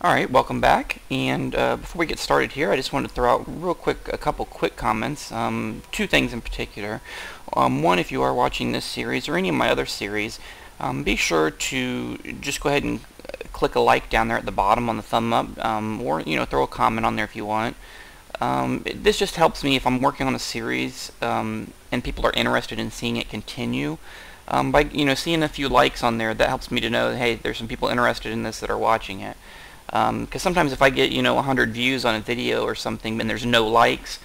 Alright, welcome back, and before we get started here, I just wanted to throw out real quick a couple quick comments, two things in particular. One, if you are watching this series or any of my other series, be sure to just go ahead and click a like down there at the bottom on the thumb up, or throw a comment on there if you want. This just helps me if I'm working on a series and people are interested in seeing it continue. By seeing a few likes on there, that helps me to know, hey, there's some people interested in this that are watching it. Because sometimes if I get 100 views on a video or something and there's no likes,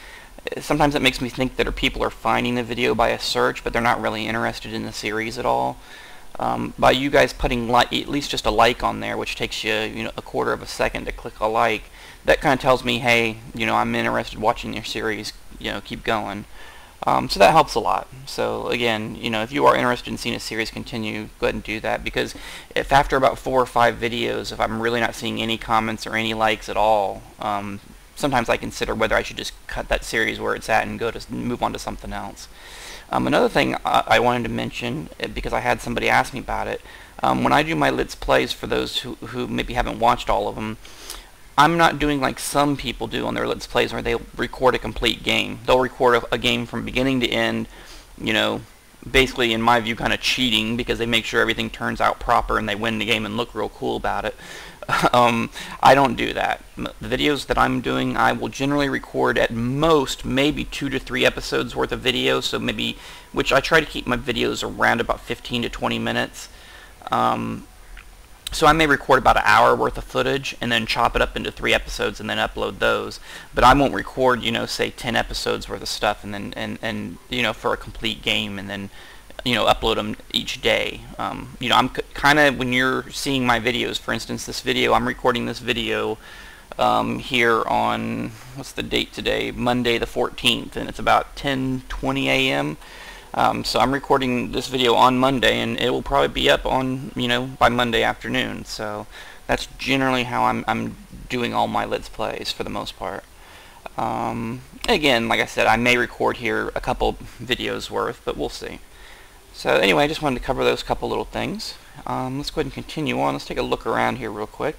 sometimes it makes me think that people are finding the video by a search, but they're not really interested in the series at all. By you guys putting at least just a like on there, which takes you a quarter of a second to click a like, that kind of tells me, hey, I'm interested in watching your series, keep going. So that helps a lot. So again, if you are interested in seeing a series continue, go ahead and do that, because if after about 4 or 5 videos, if I'm really not seeing any comments or any likes at all, sometimes I consider whether I should just cut that series where it's at and move on to something else. Another thing I wanted to mention, because I had somebody ask me about it, when I do my Let's Plays, for those who maybe haven't watched all of them, I'm not doing like some people do on their Let's Plays where they record a complete game. They'll record a game from beginning to end, basically in my view kind of cheating, because they make sure everything turns out proper and they win the game and look real cool about it. I don't do that. The videos that I'm doing, I will generally record at most maybe 2 to 3 episodes worth of videos, so maybe, which I try to keep my videos around about 15 to 20 minutes. So I may record about an hour worth of footage and then chop it up into 3 episodes and then upload those. But I won't record, say 10 episodes worth of stuff and then for a complete game and then upload them each day. I'm kind of, when you're seeing my videos, for instance, this video, I'm recording this video here on, what's the date today? Monday the 14th, and it's about 10:20 a.m. So I'm recording this video on Monday, and it will probably be up on, by Monday afternoon. So that's generally how I'm doing all my Let's Plays for the most part. Again, like I said, I may record here a couple videos worth, but we'll see. So anyway, I just wanted to cover those couple little things. Let's go ahead and continue on. Let's take a look around here real quick.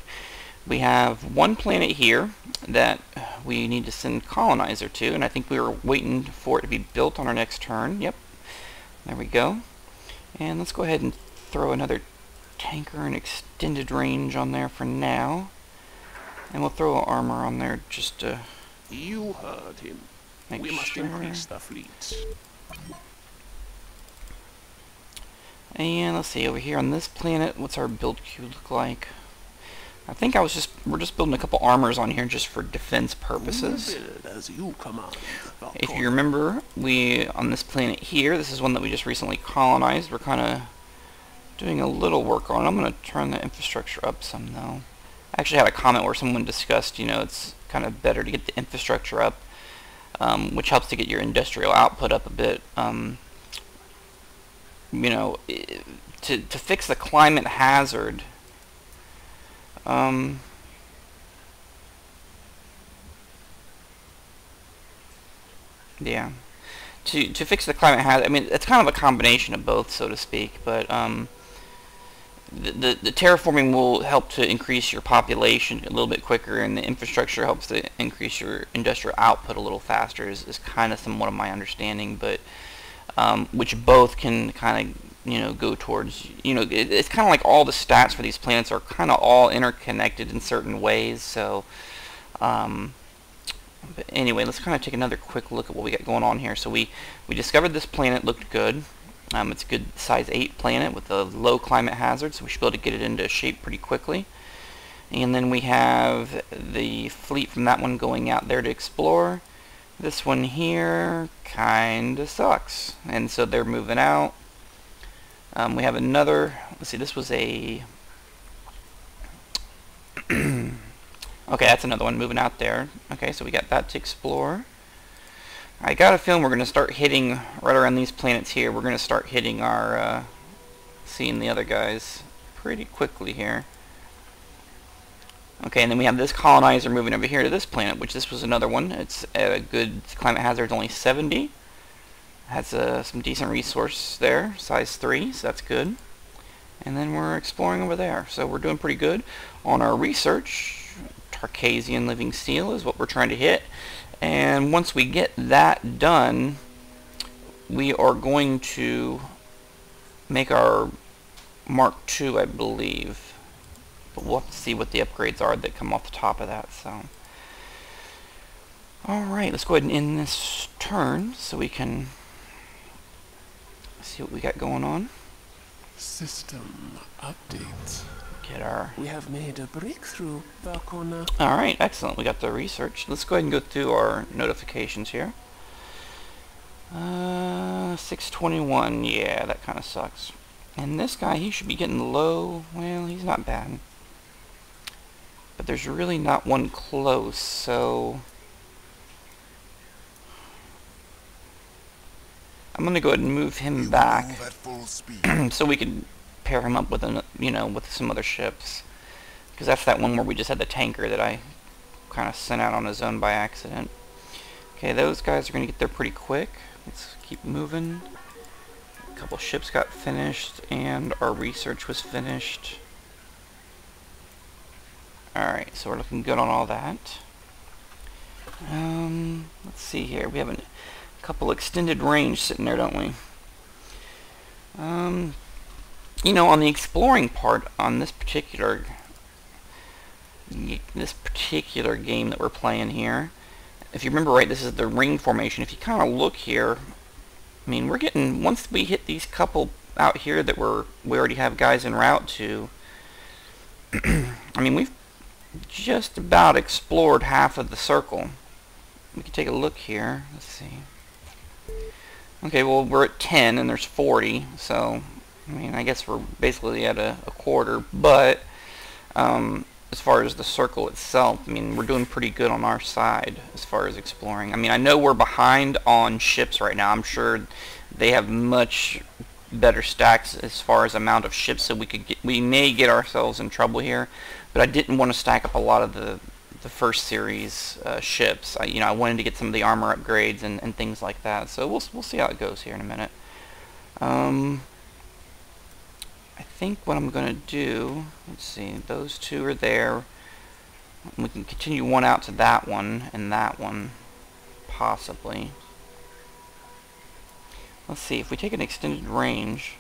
We have one planet here that we need to send colonizer to, and I think we were waiting for it to be built on our next turn. Yep. There we go. And let's go ahead and throw another tanker and extended range on there for now. And we'll throw armor on there just to You heard him. make We must sure. increase the fleet. And let's see, over here on this planet, what's our build queue look like? I think we're just building a couple armors on here just for defense purposes. Build as you command. If you remember, on this planet here, this is one that we just recently colonized. We're kind of doing a little work on it. I'm going to turn the infrastructure up some, though. I actually had a comment where someone discussed, it's kind of better to get the infrastructure up, which helps to get your industrial output up a bit. To fix the climate hazard, yeah. To fix the climate hazard, I mean, it's kind of a combination of both, so to speak, but the terraforming will help to increase your population a little bit quicker, and the infrastructure helps to increase your industrial output a little faster, is kind of somewhat of my understanding, but which both can kind of go towards, it's kind of like all the stats for these planets are kind of all interconnected in certain ways. So but anyway, let's kind of take another quick look at what we got going on here. So we discovered this planet looked good. It's a good size 8 planet with a low climate hazard, so we should be able to get it into shape pretty quickly. And then we have the fleet from that one going out there to explore. This one here kinda sucks, and so they're moving out. We have another, let's see, this was a okay, that's another one moving out there. Okay, so we got that to explore. I got a feeling we're going to start hitting, right around these planets here, we're going to start hitting our, seeing the other guys pretty quickly here. Okay, and then we have this colonizer moving over here to this planet, which this was another one. It's a good climate hazard, only 70. Has some decent resource there, size 3, so that's good. And then we're exploring over there, so we're doing pretty good. On our research, Tarkasian living seal is what we're trying to hit. And once we get that done, we are going to make our Mark II, I believe. But we'll have to see what the upgrades are that come off the top of that. So, alright, let's go ahead and end this turn so we can see what we got going on. System update. Get our... We have made a breakthrough, Vakona. Alright, excellent. We got the research. Let's go ahead and go through our notifications here. 621. Yeah, that kind of sucks. And this guy, he should be getting low. Well, he's not bad. But there's really not one close, so... I'm going to go ahead and move him back Move at full speed. so we can pair him up with, with some other ships. Because that's that one where we just had the tanker that I kind of sent out on his own by accident. Okay, those guys are going to get there pretty quick. Let's keep moving. A couple ships got finished, and our research was finished. Alright, so we're looking good on all that. Let's see here. We have a couple extended range sitting there, don't we? You know, on the exploring part on this particular game that we're playing here, if you remember right, this is the ring formation. If you kind of look here, I mean, we're getting, once we hit these couple out here that we already have guys en route to, I mean, we've just about explored half of the circle. We can take a look here. Let's see. Okay, well, we're at 10 and there's 40, so I mean, I guess we're basically at a quarter, but as far as the circle itself, I mean, we're doing pretty good on our side as far as exploring. I mean, I know we're behind on ships right now. I'm sure they have much better stacks as far as amount of ships, so we may get ourselves in trouble here. But I didn't want to stack up a lot of the first series ships. I wanted to get some of the armor upgrades and things like that. So we'll see how it goes here in a minute. I think what I'm going to do, let's see, those two are there. We can continue one out to that one and that one, possibly. Let's see, if we take an extended range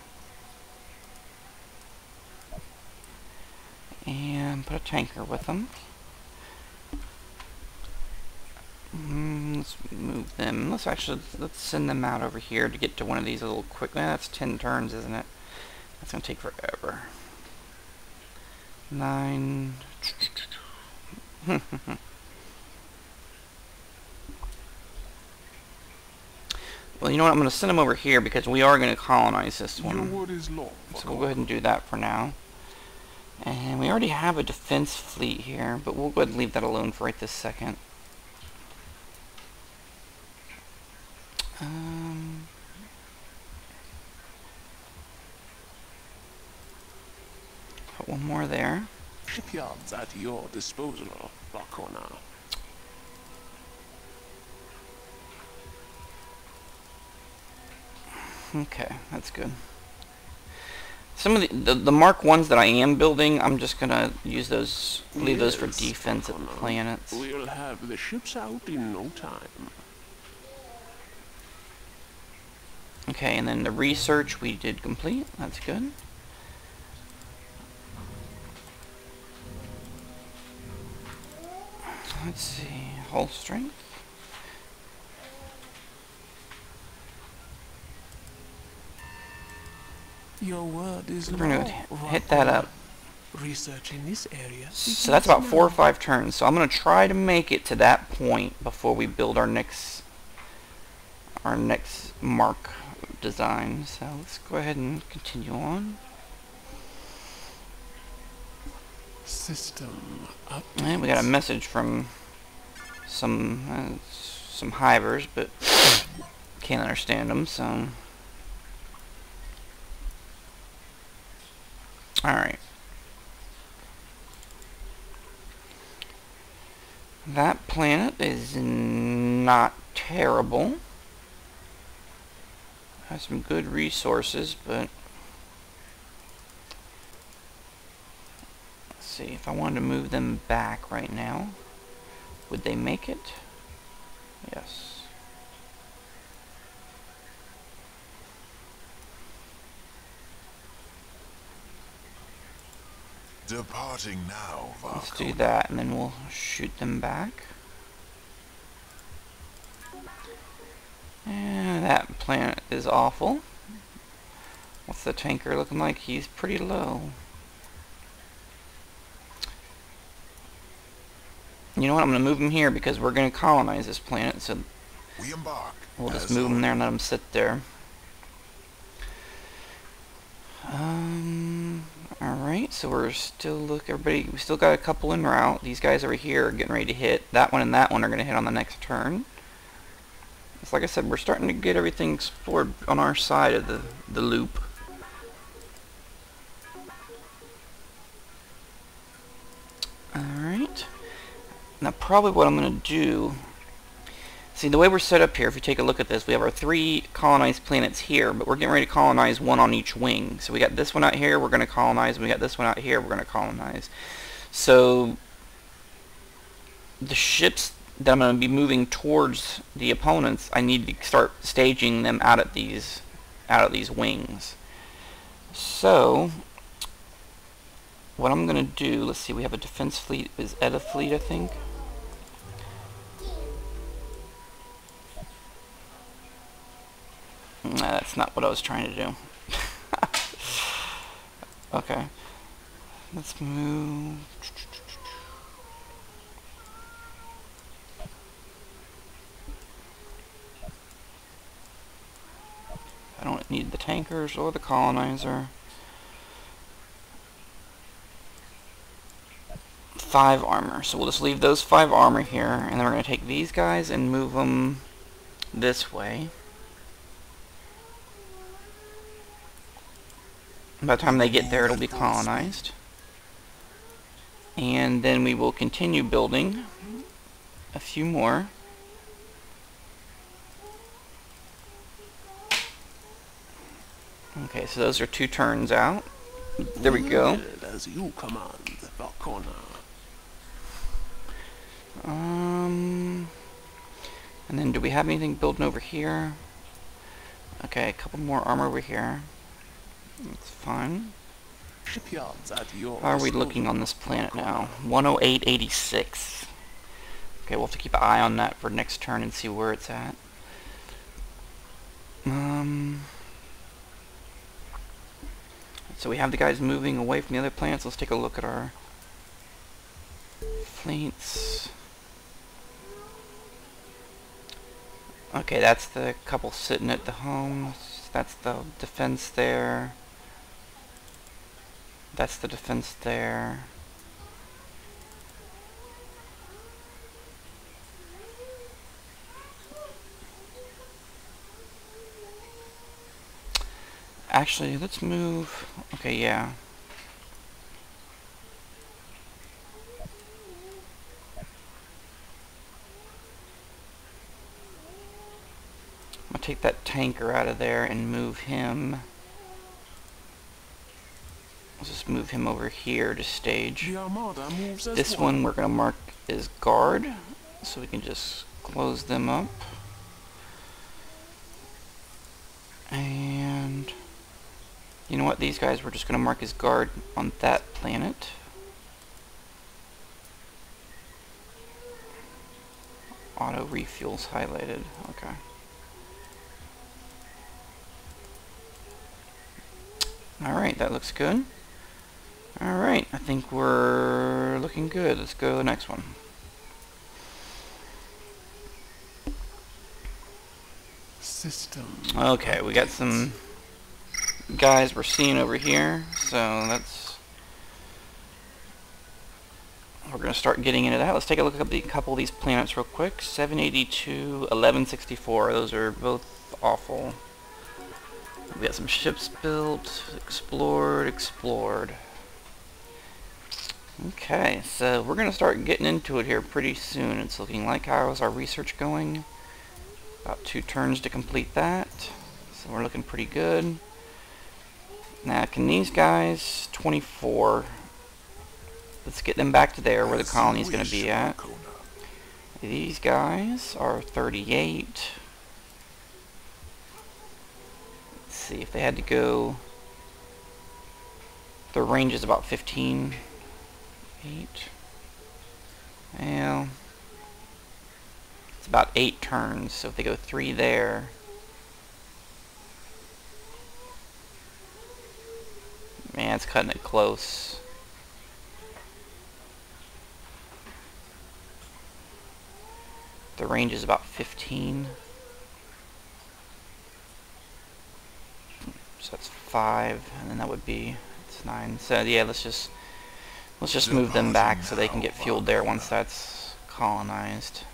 and put a tanker with them. Let's move them. Let's send them out over here to get to one of these little quick. That's 10 turns, isn't it? That's gonna take forever. 9. Well, you know what? I'm gonna send them over here because we are gonna colonize this Your one. word is law. So we'll go ahead and do that for now. And we already have a defense fleet here, but we'll go ahead and leave that alone for right this second. Put one more there. Shipyards at your disposal, Vakona. Okay, that's good. Some of the Mark 1s that I am building, I'm just gonna use those, leave those for defensive planets. We'll have the ships out in no time. Okay, and then the research we did complete. That's good. Let's see, hull strength. Your word is We're gonna law, hit that up. Research in this area. So that's about 4 or 5 turns. So I'm gonna try to make it to that point before we build our next Mark design. So let's go ahead and continue on. System update. And we got a message from some hivers, but can't understand them. So, all right. That planet is not terrible. Has some good resources, but let's see, if I wanted to move them back right now, would they make it? Yes. Departing now, Let's do Varkona. that, and then we'll shoot them back. And that planet is awful. What's the tanker looking like? He's pretty low. You know what? I'm going to move him here because we're going to colonize this planet, so We embark. we'll just as move him ordered. there and let him sit there. Alright, so we're still everybody, we still got a couple en route. These guys over here are getting ready to hit. That one and that one are going to hit on the next turn. It's like I said, we're starting to get everything explored on our side of the loop. Alright. Now probably what I'm going to do... See, the way we're set up here, if you take a look at this, we have our 3 colonized planets here, but we're getting ready to colonize one on each wing. So we got this one out here, we're going to colonize, and we got this one out here, we're going to colonize. So the ships that I'm going to be moving towards the opponents, I need to start staging them out of these wings. So what I'm going to do, let's see, we have a defense fleet, is Edda fleet, I think. Nah, that's not what I was trying to do. Okay. Let's move. I don't need the tankers or the colonizer. 5 armor. So we'll just leave those 5 armor here, and then we're going to take these guys and move them this way. By the time they get there, it'll be colonized. And then we will continue building a few more. Okay, so those are 2 turns out. There we go. Well, as you command, Varkona. And then do we have anything building over here? Okay, a couple more armor over here. That's fine. Shipyards at your How are we looking on this planet now? 108.86. Okay, we'll have to keep an eye on that for next turn and see where it's at. So we have the guys moving away from the other planets. Let's take a look at our fleets. Okay, that's the couple sitting at the homes. That's the defense there. That's the defense there. Actually, let's move. Okay, yeah. I'm gonna take that tanker out of there and move him. Let's just move him over here to stage. The Armada moves as This one we're gonna mark as guard, so we can just close them up. And you know what? These guys we're just gonna mark as guard on that planet. Auto refuels highlighted. Okay. Alright, that looks good. Alright, I think we're looking good. Let's go to the next one. system. Okay, we got some guys we're seeing over here, so that's... We're going to start getting into that. Let's take a look at a couple of these planets real quick. 782, 1164, those are both awful. We got some ships built, explored. Okay, so we're going to start getting into it here pretty soon. It's looking like. How's our research going? About 2 turns to complete that. So we're looking pretty good. Now, can these guys, 24, Let's get them back to there where the As colony's you going to wish, be at. Arcona. These guys are 38. Let's see if they had to go. Their range is about 15. 8. Well, it's about 8 turns, so if they go 3 there. Man, it's cutting it close. The range is about 15. So that's 5, and then that would be, it's 9. So yeah, let's just move them back so they can get fueled there once that's colonized.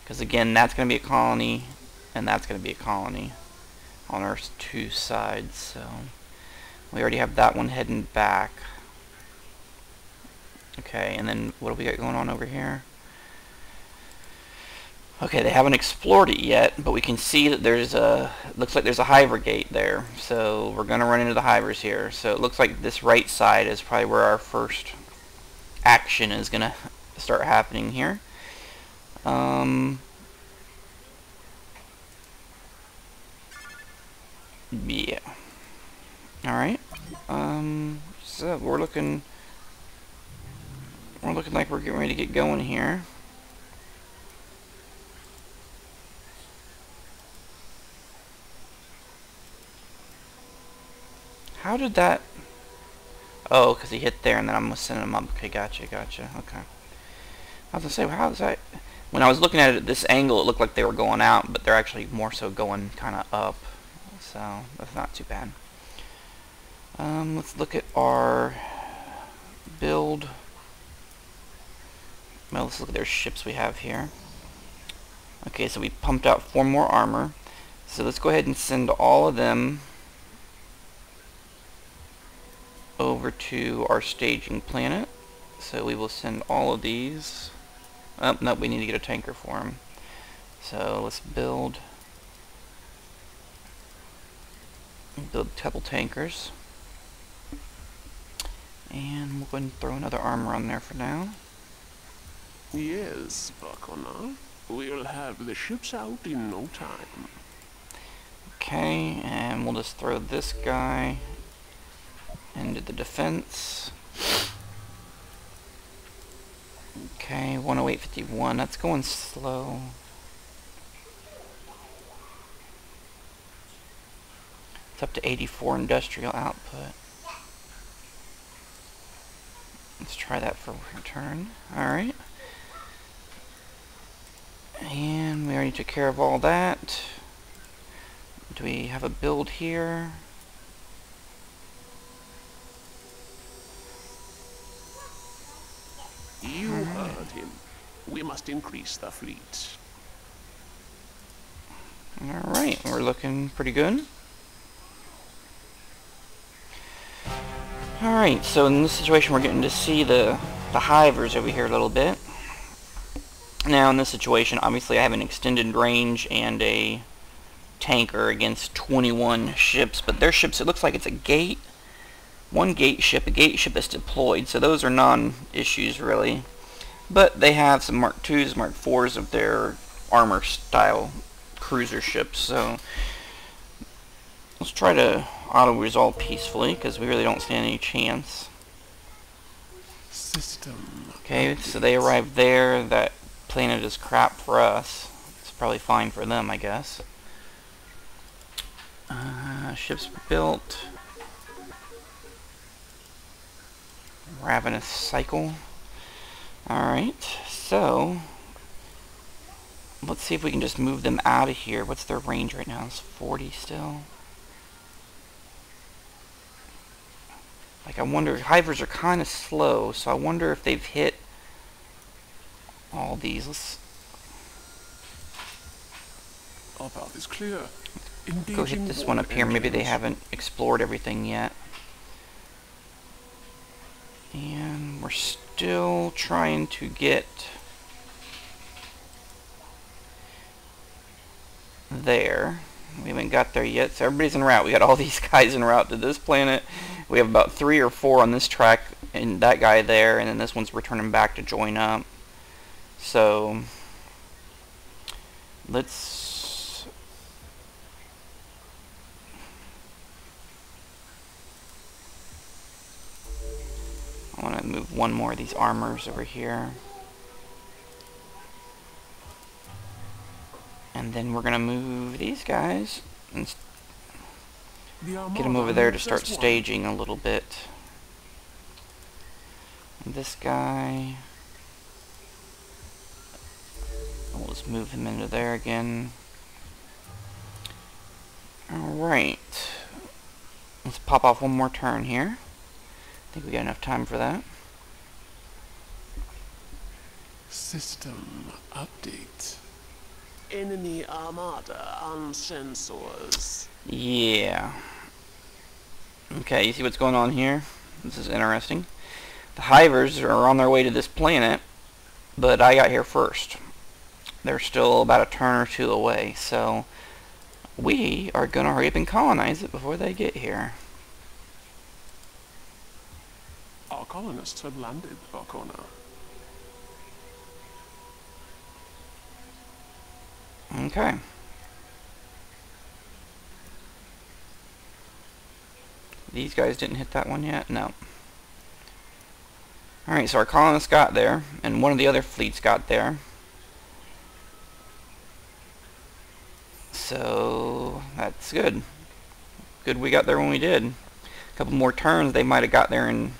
Because again, that's going to be a colony, and that's going to be a colony on Earth's 2 sides. So we already have that one heading back. Okay, and then what do we got going on over here? Okay, they haven't explored it yet, but we can see that there's looks like there's a hiver gate there. So we're going to run into the hivers here. So it looks like this right side is probably where our first action is going to start happening here. Yeah. Alright. So we're looking like we're getting ready to get going here. How did that... Oh, because he hit there and then I'm sending him up. Okay, gotcha. Okay. I was going to say, well, how is that... When I was looking at it at this angle, it looked like they were going out, but they're actually more so going kind of up. So, that's not too bad. Let's look at our build. Well, let's look at their ships we have here. Okay, so we pumped out 4 more armor. So let's go ahead and send all of them over to our staging planet. So we will send all of these. Oh, no, we need to get a tanker for them. So let's build a couple tankers. And we'll go ahead and throw another armor on there for now. Yes, Arcona. We'll have the ships out in no time. Okay, and we'll just throw this guy into the defense. Okay, 108.51. That's going slow. It's up to 84 industrial output. Let's try that for return. Alright. And we already took care of all that. Do we have a build here? You heard him. We must increase the fleet. Alright, we're looking pretty good. Alright, so in this situation we're getting to see the hivers over here a little bit. Now in this situation, obviously I have an extended range and a tanker against 21 ships, but their ships, it looks like it's a gate. One gate ship, a gate ship that's deployed, so those are non-issues really. But they have some Mark IIs, Mark IVs of their armor style cruiser ships, so let's try to auto-resolve peacefully, because we really don't stand any chance. System. Okay, so they arrived there. That planet is crap for us. It's probably fine for them, I guess. Ships built. Ravenous Cycle. Alright, so let's see if we can just move them out of here. What's their range right now? It's 40 still. Like, I wonder, hivers are kind of slow, so I wonder if they've hit all these. Let's Our path is clear. go hit this one up here. Maybe they haven't explored everything yet. And we're still trying to get there. We haven't got there yet, so everybody's en route. We got all these guys en route to this planet. We have about 3 or 4 on this track, and that guy there, and then this one's returning back to join up. So let's I want to move one more of these armors over here. And then we're going to move these guys and get them over there to start staging a little bit. And this guy, we'll just move him into there again. Alright. Let's pop off one more turn here. I think we got enough time for that. System update. Enemy armada on sensors. Yeah. Okay, you see what's going on here? This is interesting. The Hivers are on their way to this planet, but I got here first. They're still about a turn or two away, so we are going to hurry up and colonize it before they get here. Our colonists have landed, Varkona. Okay. These guys didn't hit that one yet? No. Alright, so our colonists got there, and one of the other fleets got there. So, that's good. Good we got there when we did. A couple more turns, they might have got there and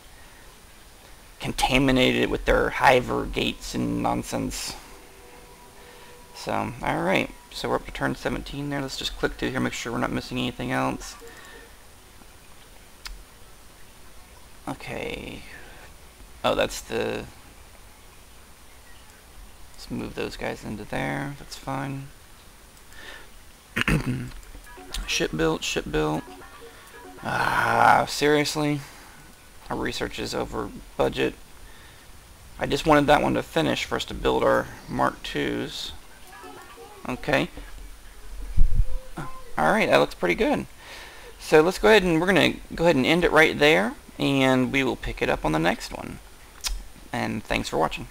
contaminated it with their Hiver gates and nonsense. So, alright. So we're up to turn 17 there. Let's just click through here, make sure we're not missing anything else. Okay. Oh, that's the... Let's move those guys into there. That's fine. Ship built, ship built. Ah, seriously? Our research is over budget. I just wanted that one to finish for us to build our Mark IIs. Okay. Alright, that looks pretty good. So let's go ahead and we're going to go ahead and end it right there, and we will pick it up on the next one. And thanks for watching.